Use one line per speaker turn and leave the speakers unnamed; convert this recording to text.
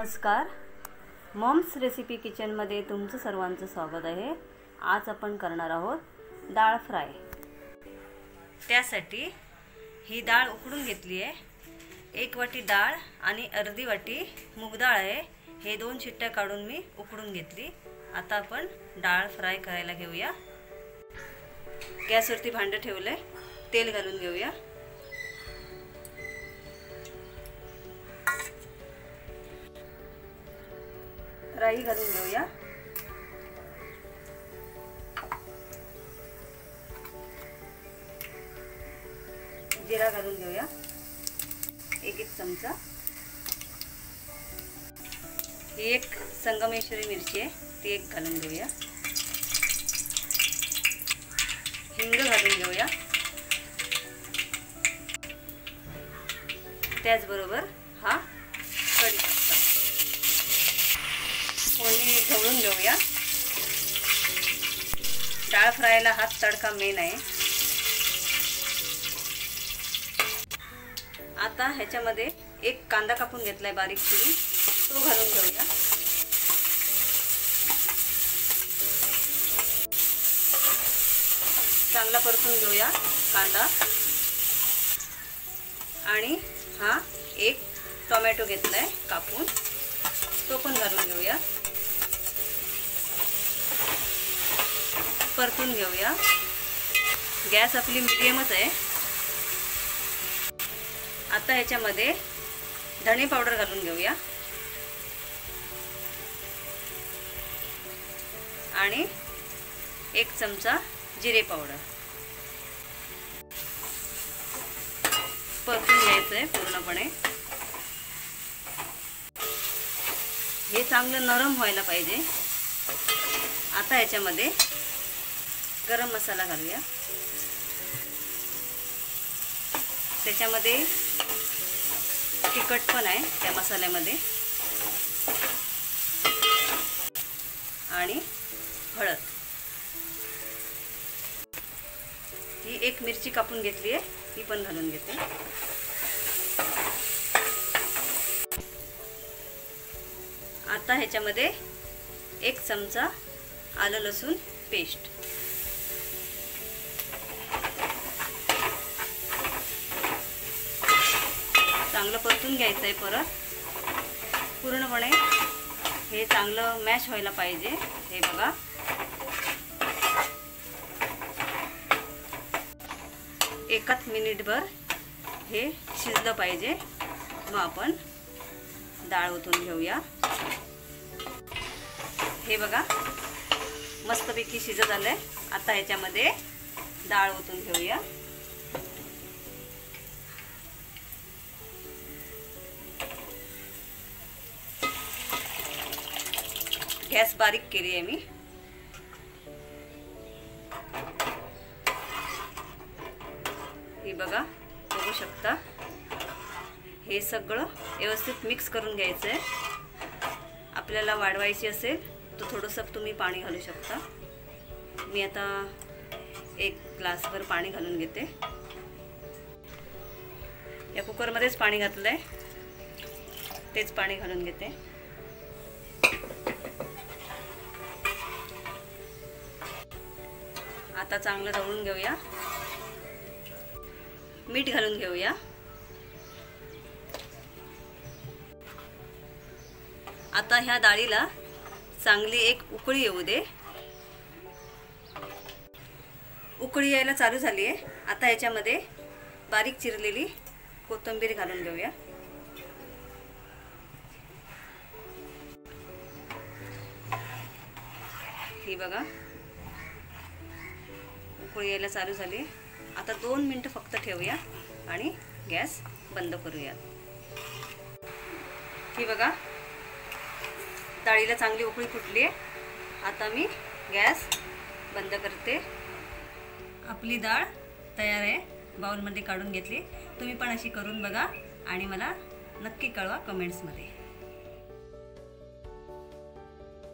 नमस्कार, moms recipe किचनमध्ये तुमचं सर्वांचं स्वागत आहे। आज आपण करणार आहोत डाळ फ्राय। त्यासाठी ही डाळ उकडून घेतली आहे। 1 वाटी डाळ आणि अर्धी वाटी मूग डाळ आहे। हे 2 शिट्ट्या काढून मी उकडून घेतली। आता आपण डाळ फ्राय करायला घेऊया। गॅसवरती भांडं ठेवले, तेल घालून घेऊया। राई घालून घेऊया। जिरा घालून घेऊया, 1 चमचा। ही एक संगमेश्वरी मिरची आहे, ती 1 घालून घेऊया। हिंग घालून घेऊया। त्याचबरोबर हा कढीपत्ता फोडणी ढवळून घेऊया। डाळ फ्रायला हाच तडका मेन आहे। आता ह्याच्यामध्ये 1 कांदा कापून घेतलाय बारीक चिरून, तो घालून घेऊया। चांगला परतून घेऊया कांदा। आणि हा 1 टोमॅटो घेतलाय कापून, तो पण घालून घेऊया। परतून घेऊया। गॅस आपली मीडियमच आहे। आता ह्याच्यामध्ये धणे पावडर घालून घेऊया आणि 1 चमचा जिरे पावडर। परतून घ्यायचं आहे पूर्णपणे। हे चांगलं नरम व्हायला पाहिजे। आता ह्याच्यामध्ये गरम मसाला घालूया। त्याच्यामध्ये तिखट पण आहे त्या मसाल्यामध्ये, आणि हळद। ही 1 मिरची कापून घेतली आहे, ती पण घालून घेते। आता ह्याच्यामध्ये 1 चमचा आलं लसूण पेस्ट। चांगलं परतून घ्यायचं आहे परत पूर्णपणे। हे चांगलं मॅश व्हायला पाहिजे। हे बघा, एकाच मिनिटभर हे शिजलं पाहिजे। मग आपण डाळ ओतून घेऊया। हे बघा, मस्तपैकी शिजत आलंय। आता ह्याच्यामध्ये डाळ ओतून घेऊया। गॅस बारीक केली आहे मी। हे बघा, बघू शकता। हे सगळं व्यवस्थित मिक्स करून घ्यायचं आहे। आपल्याला वाढवायची असेल तर थोडंसं तुम्ही पाणी घालू शकता। मी आता 1 ग्लासभर पाणी घालून घेते। या कुकरमध्येच पाणी घातलंय, तेच पाणी घालून घेते। आता चांगलं ढवळून घेऊया। मीठ घालून घेऊया। आता ह्या डाळीला चांगली 1 उकळी येऊ दे। उकळी यायला चालू झाली आहे। आता ह्याच्यामध्ये बारीक चिरलेली कोथिंबीर घालून घेऊया। ही बघा, उकळी यायला चालू झाली। आता 2 मिनिटं फक्त ठेवूया आणि गॅस बंद करूया। ही बघा, डाळीला चांगली उकळी फुटली आहे। आता मी गॅस बंद करते। आपली डाळ तयार आहे, बाउलमध्ये काढून घेतली। तुम्ही पण अशी करून बघा आणि मला नक्की कळवा कमेंट्समध्ये।